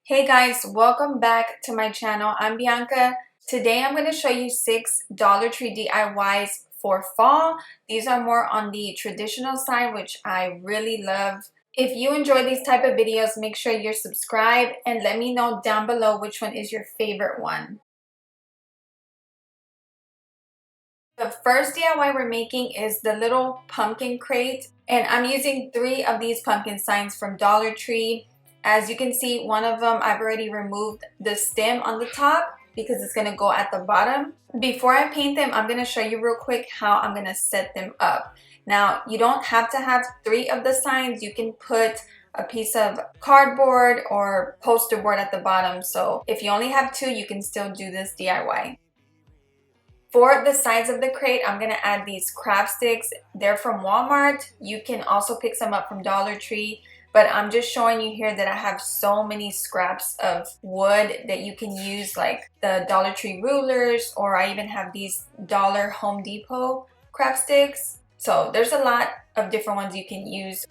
Hey guys, welcome back to my channel. I'm Bianca. Today I'm going to show you 6 Dollar Tree DIYs for fall. These are more on the traditional side, which I really love. If you enjoy these type of videos, make sure you're subscribed and let me know down below which one is your favorite one. The first DIY we're making is the little pumpkin crate, and I'm using 3 of these pumpkin signs from Dollar Tree. As you can see, one of them I've already removed the stem on the top because it's going to go at the bottom. Before I paint them, I'm going to show you real quick how I'm going to set them up. Now, you don't have to have 3 of the signs. You can put a piece of cardboard or poster board at the bottom. So if you only have 2, you can still do this DIY. For the sides of the crate, I'm going to add these craft sticks. They're from Walmart. You can also pick some up from Dollar Tree. But I'm just showing you here that I have so many scraps of wood that you can use, like the Dollar Tree rulers, or I even have these Dollar Home Depot craft sticks. So there's a lot of different ones you can use.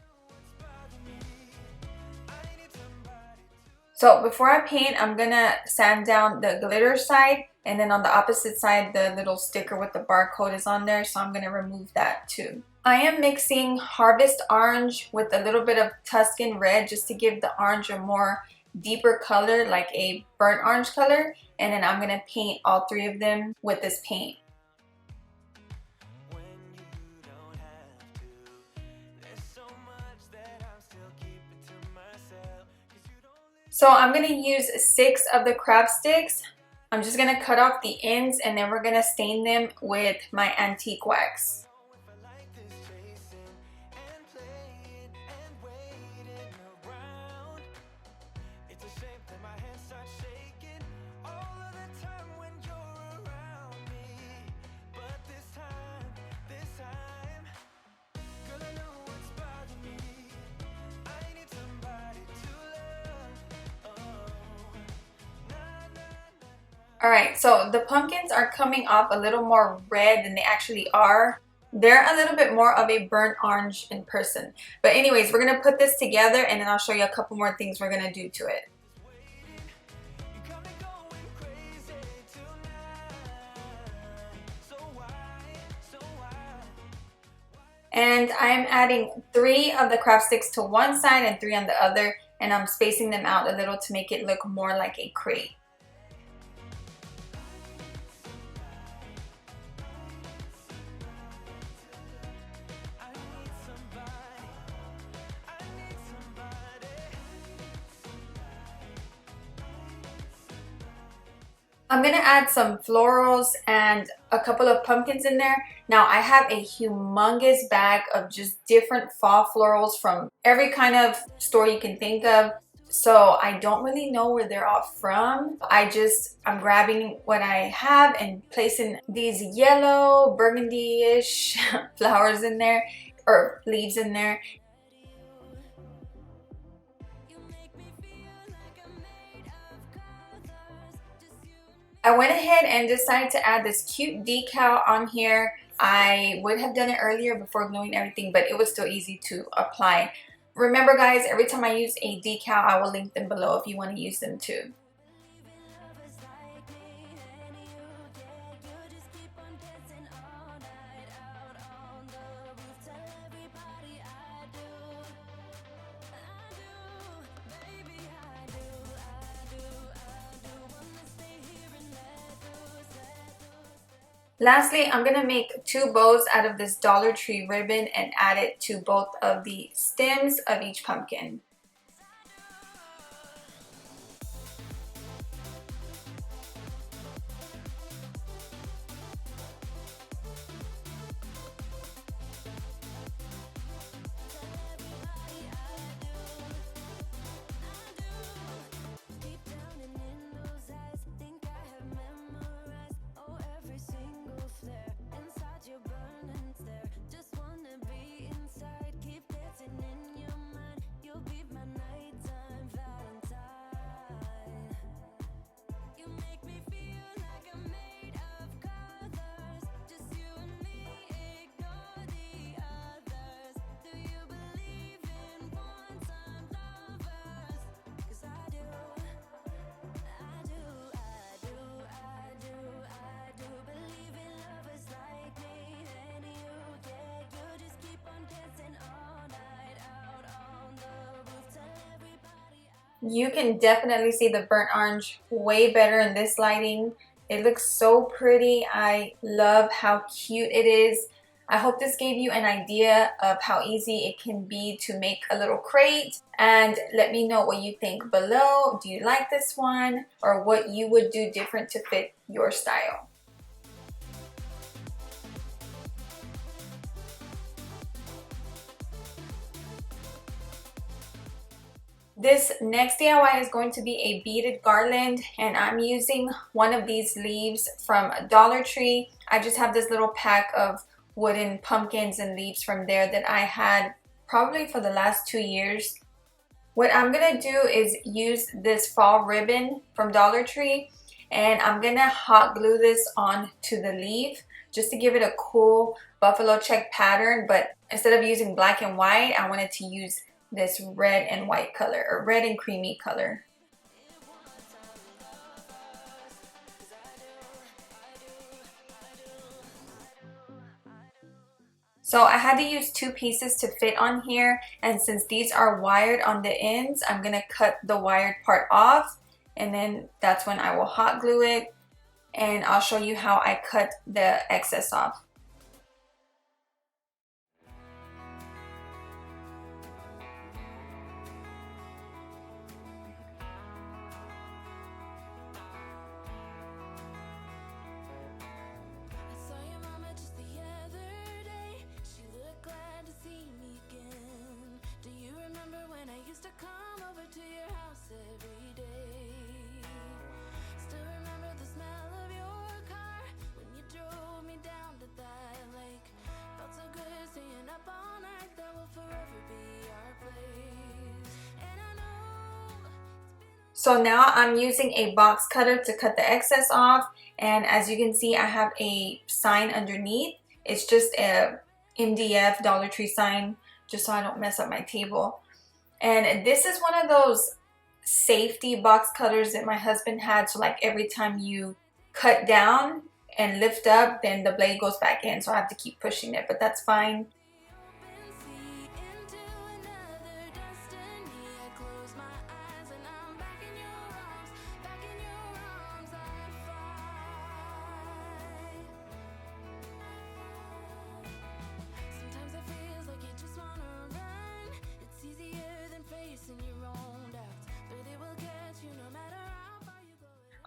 So before I paint, I'm gonna sand down the glitter side, and then on the opposite side, the little sticker with the barcode is on there, so I'm gonna remove that too. I am mixing Harvest Orange with a little bit of Tuscan Red just to give the orange a more deeper color, like a burnt orange color, and then I'm gonna paint all 3 of them with this paint. So I'm going to use 6 of the craft sticks. I'm just going to cut off the ends and then we're going to stain them with my antique wax. Alright, so the pumpkins are coming off a little more red than they actually are. They're a little bit more of a burnt orange in person. But anyways, we're going to put this together and then I'll show you a couple more things we're going to do to it. And I'm adding 3 of the craft sticks to one side and 3 on the other, and I'm spacing them out a little to make it look more like a crate. I'm going to add some florals and a couple of pumpkins in there. Now I have a humongous bag of just different fall florals from every kind of store you can think of. So I don't really know where they're all from. I'm grabbing what I have and placing these yellow burgundy-ish flowers in there, or leaves in there. I went ahead and decided to add this cute decal on here. I would have done it earlier before gluing everything, but it was still easy to apply. Remember guys, every time I use a decal, I will link them below if you want to use them too. Lastly, I'm going to make 2 bows out of this Dollar Tree ribbon and add it to both of the stems of each pumpkin. You can definitely see the burnt orange way better in this lighting. It looks so pretty. I love how cute it is. I hope this gave you an idea of how easy it can be to make a little crate. And let me know what you think below. Do you like this one? Or what you would do different to fit your style? This next DIY is going to be a beaded garland, and I'm using one of these leaves from Dollar Tree. I just have this little pack of wooden pumpkins and leaves from there that I had probably for the last 2 years. What I'm gonna do is use this fall ribbon from Dollar Tree, and I'm gonna hot glue this onto the leaf just to give it a cool buffalo check pattern. But instead of using black and white, I wanted to use this red and white color, or red and creamy color. So I had to use 2 pieces to fit on here, and since these are wired on the ends, I'm gonna cut the wired part off, and then that's when I will hot glue it, and I'll show you how I cut the excess off. So now I'm using a box cutter to cut the excess off, and as you can see, I have a sign underneath. It's just a MDF Dollar Tree sign, just so I don't mess up my table. And this is one of those safety box cutters that my husband had, so like every time you cut down and lift up, then the blade goes back in, so I have to keep pushing it, but that's fine.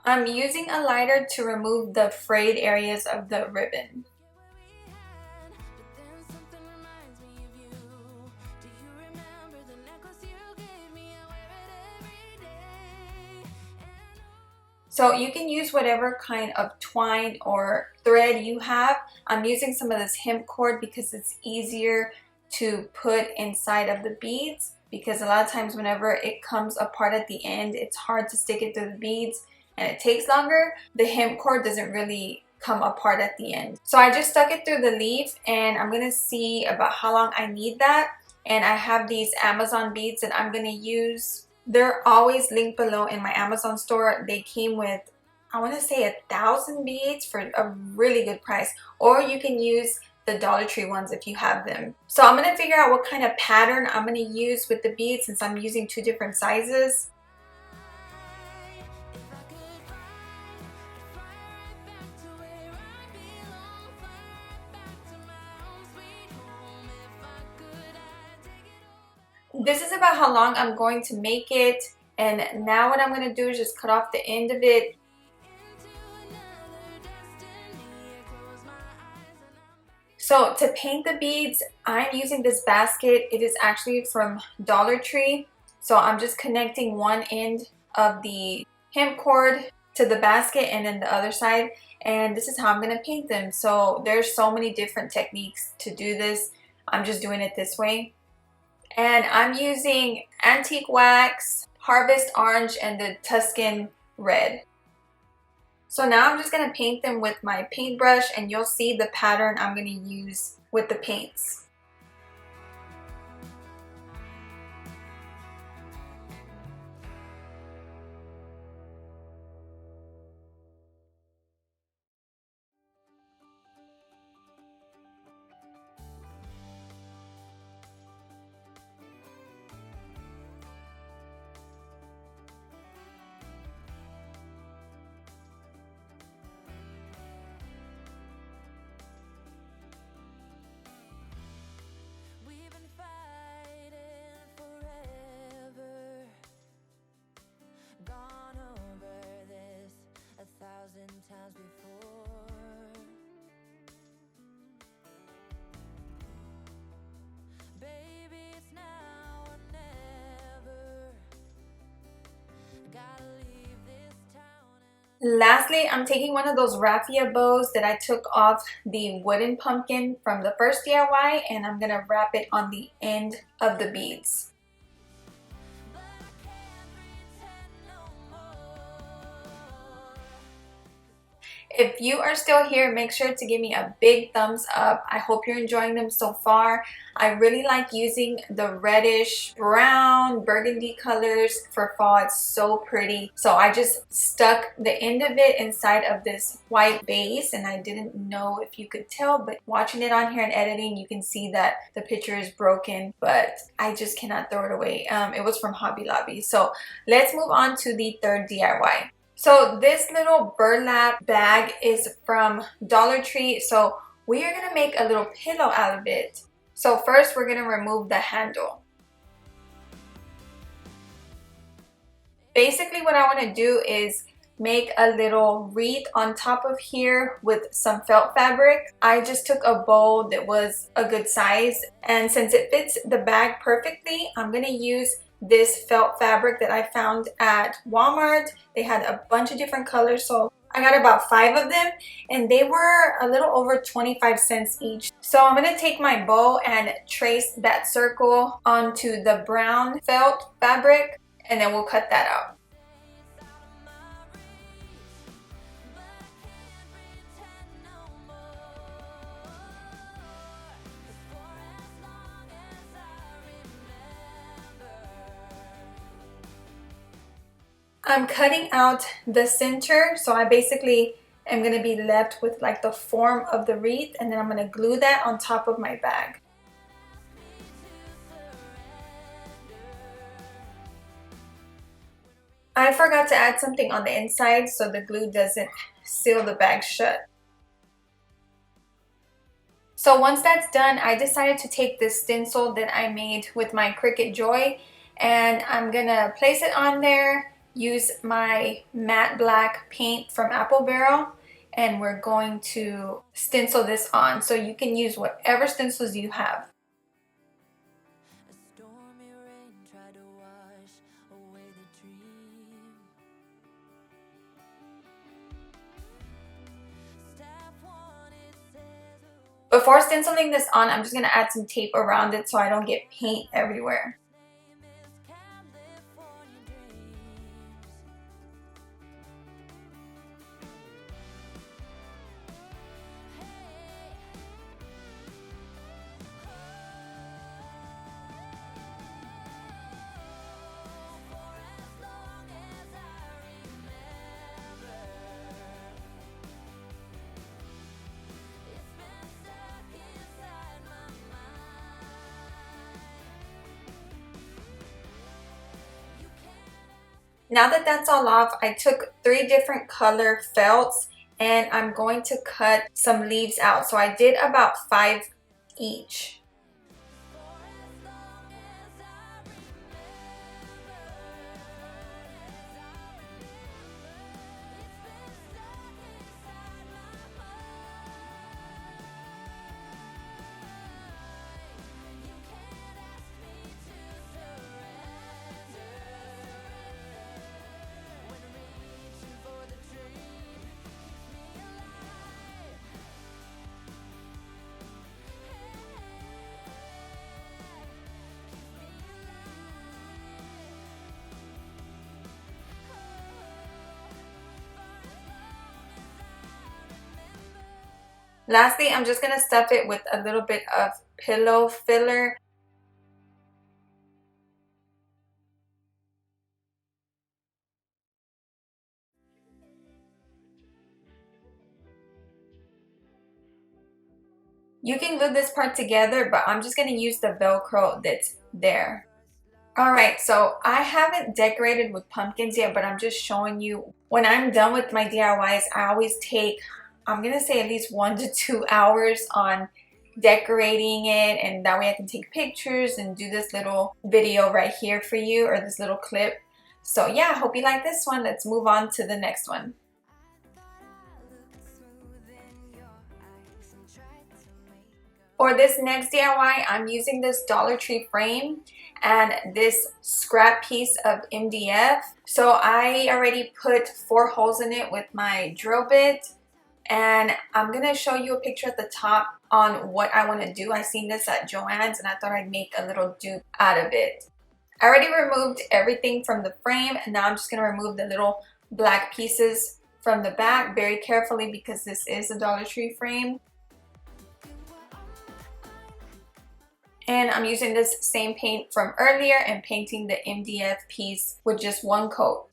I'm using a lighter to remove the frayed areas of the ribbon. So you can use whatever kind of twine or thread you have. I'm using some of this hemp cord because it's easier to put inside of the beads, because a lot of times whenever it comes apart at the end, it's hard to stick it through the beads and it takes longer. The hemp cord doesn't really come apart at the end. So I just stuck it through the leaf, and I'm gonna see about how long I need that. And I have these Amazon beads that I'm gonna use. They're always linked below in my Amazon store. They came with, I want to say, 1,000 beads for a really good price, or you can use the Dollar Tree ones if you have them. So I'm gonna figure out what kind of pattern I'm gonna use with the beads, since I'm using 2 different sizes. This is about how long I'm going to make it, and now what I'm going to do is just cut off the end of it. So to paint the beads, I'm using this basket. It is actually from Dollar Tree. So I'm just connecting one end of the hemp cord to the basket and then the other side, and this is how I'm going to paint them. So there's so many different techniques to do this. I'm just doing it this way. And I'm using antique wax, harvest orange, and the Tuscan red. So now I'm just going to paint them with my paintbrush, and you'll see the pattern I'm going to use with the paints. Lastly, I'm taking one of those raffia bows that I took off the wooden pumpkin from the first DIY, and I'm gonna wrap it on the end of the beads. If you are still here, make sure to give me a big thumbs up. I hope you're enjoying them so far. I really like using the reddish brown burgundy colors for fall. It's so pretty. So I just stuck the end of it inside of this white base, and I didn't know if you could tell, but watching it on here and editing, you can see that the picture is broken, but I just cannot throw it away. It was from Hobby Lobby. So let's move on to the third DIY. So this little burlap bag is from Dollar Tree. So we are gonna make a little pillow out of it. So first we're gonna remove the handle. Basically what I wanna do is make a little wreath on top of here with some felt fabric. I just took a bowl that was a good size, and since it fits the bag perfectly, I'm gonna use this felt fabric that I found at Walmart. They had a bunch of different colors, so I got about 5 of them, and they were a little over 25 cents each. So I'm gonna take my bow and trace that circle onto the brown felt fabric, and then we'll cut that out. I'm cutting out the center, so I basically am going to be left with like the form of the wreath, and then I'm going to glue that on top of my bag. I forgot to add something on the inside so the glue doesn't seal the bag shut. So once that's done, I decided to take this stencil that I made with my Cricut Joy, and I'm going to place it on there. Use my matte black paint from Apple Barrel, and we're going to stencil this on. So you can use whatever stencils you have. Before stenciling this on, I'm just going to add some tape around it so I don't get paint everywhere. Now that that's all off, I took 3 different color felts, and I'm going to cut some leaves out. So I did about 5 each. Lastly, I'm just going to stuff it with a little bit of pillow filler. You can glue this part together, but I'm just going to use the Velcro that's there. Alright, so I haven't decorated with pumpkins yet, but I'm just showing you. When I'm done with my DIYs, I always take, I'm going to say at least 1 to 2 hours on decorating it, and that way I can take pictures and do this little video right here for you, or this little clip. So yeah, I hope you like this one. Let's move on to the next one. For this next DIY, I'm using this Dollar Tree frame and this scrap piece of MDF. So I already put 4 holes in it with my drill bit, and I'm gonna show you a picture at the top on what I want to do. I seen this at Joann's and I thought I'd make a little dupe out of it. I already removed everything from the frame, and now I'm just gonna remove the little black pieces from the back very carefully because this is a Dollar Tree frame. And I'm using this same paint from earlier and painting the MDF piece with just 1 coat.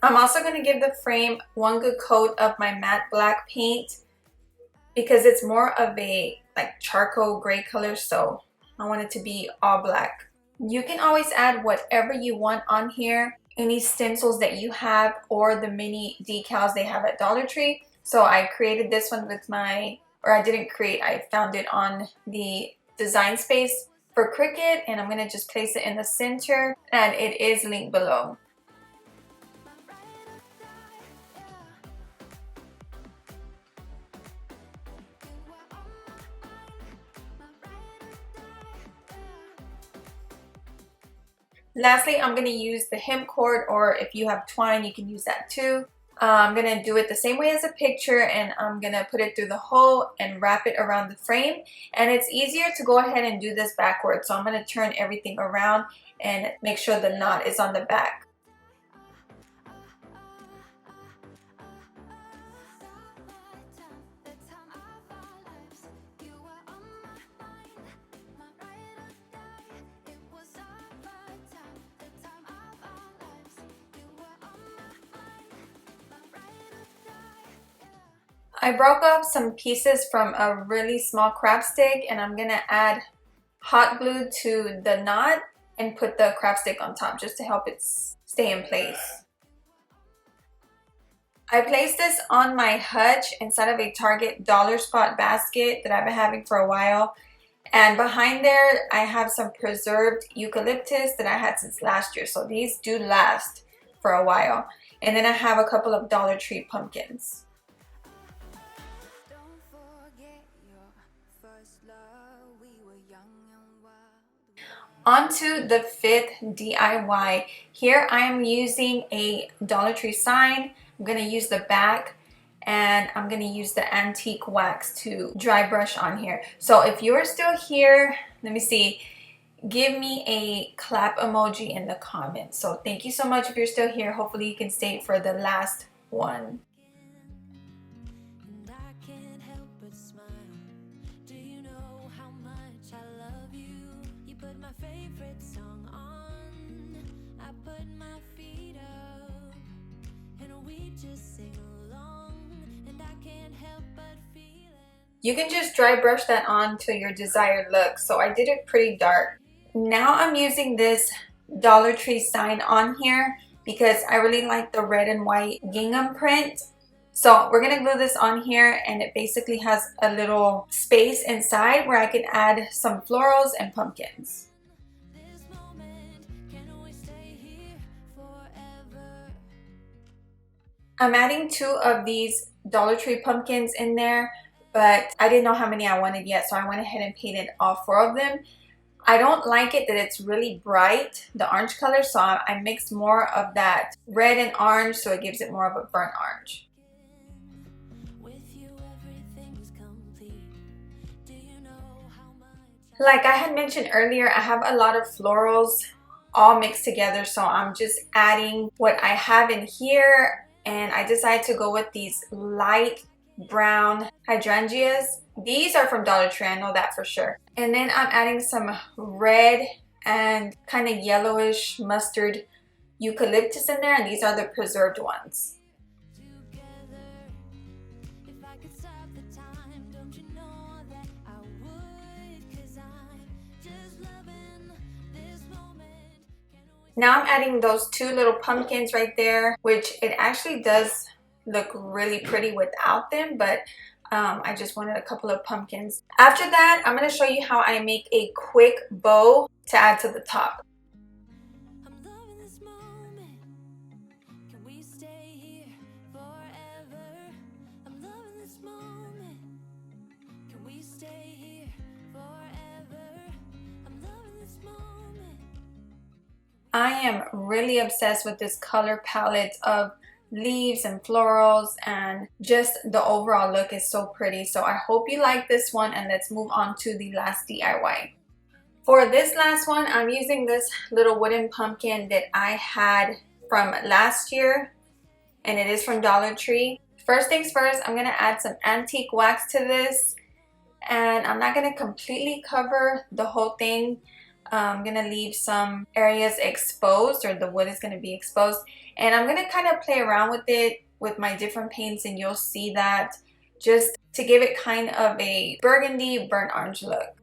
I'm also going to give the frame 1 good coat of my matte black paint because it's more of a like charcoal gray color, so I want it to be all black. You can always add whatever you want on here, any stencils that you have or the mini decals they have at Dollar Tree. So I created this one with my, or I didn't create, I found it on the design space for Cricut, and I'm going to just place it in the center, and it is linked below. Lastly, I'm going to use the hem cord, or if you have twine, you can use that too. I'm going to do it the same way as a picture, and I'm going to put it through the hole and wrap it around the frame. And it's easier to go ahead and do this backwards. So I'm going to turn everything around and make sure the knot is on the back. I broke off some pieces from a really small craft stick, and I'm gonna add hot glue to the knot and put the craft stick on top just to help it stay in place. I placed this on my hutch inside of a Target dollar spot basket that I've been having for a while. And behind there, I have some preserved eucalyptus that I had since last year. So these do last for a while. And then I have a couple of Dollar Tree pumpkins. On to the 5th DIY. Here I am using a Dollar Tree sign. I'm going to use the back, and I'm going to use the antique wax to dry brush on here. So if you're still here, let me see, give me a clap emoji in the comments. So thank you so much if you're still here. Hopefully you can stay for the last one. You can just dry brush that on to your desired look. So I did it pretty dark. Now I'm using this Dollar Tree sign on here because I really like the red and white gingham print. So we're gonna glue this on here, and it basically has a little space inside where I can add some florals and pumpkins. I'm adding 2 of these Dollar Tree pumpkins in there, but I didn't know how many I wanted yet, so I went ahead and painted all 4 of them. I don't like it that it's really bright, the orange color, so I mixed more of that red and orange so it gives it more of a burnt orange. Like I had mentioned earlier, I have a lot of florals all mixed together, so I'm just adding what I have in here. And I decided to go with these light brown hydrangeas. These are from Dollar Tree, I know that for sure. And then I'm adding some red and kind of yellowish mustard eucalyptus in there, and these are the preserved ones. Now I'm adding those 2 little pumpkins right there, which it actually does look really pretty without them, but I just wanted a couple of pumpkins. After that, I'm going to show you how I make a quick bow to add to the top. I am really obsessed with this color palette of leaves and florals, and just the overall look is so pretty. So I hope you like this one, and let's move on to the last DIY. For this last one, I'm using this little wooden pumpkin that I had from last year, and it is from Dollar Tree. First things first, I'm gonna add some antique wax to this, and I'm not gonna completely cover the whole thing. I'm gonna leave some areas exposed, or the wood is gonna be exposed, and I'm gonna kind of play around with it with my different paints, and you'll see that, just to give it kind of a burgundy burnt orange look.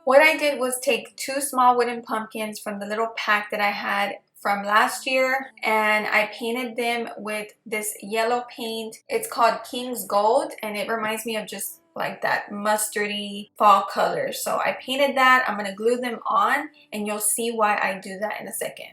What I did was take 2 small wooden pumpkins from the little pack that I had from last year, and I painted them with this yellow paint. It's called King's Gold, and it reminds me of just like that mustardy fall color. So I painted that. I'm going to glue them on, and you'll see why I do that in a second.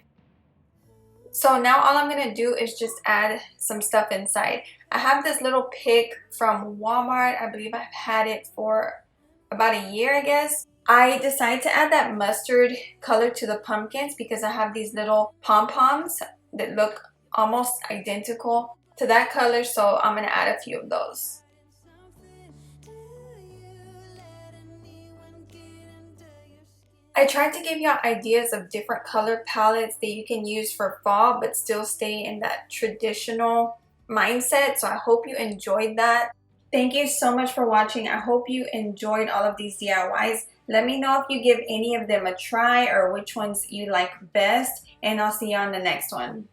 So now all I'm going to do is just add some stuff inside. I have this little pick from Walmart. I believe I've had it for about a year, I guess. I decided to add that mustard color to the pumpkins because I have these little pom-poms that look almost identical to that color, so I'm going to add a few of those. I tried to give you ideas of different color palettes that you can use for fall but still stay in that traditional mindset, so I hope you enjoyed that. Thank you so much for watching. I hope you enjoyed all of these DIYs. Let me know if you give any of them a try or which ones you like best, and I'll see you on the next one.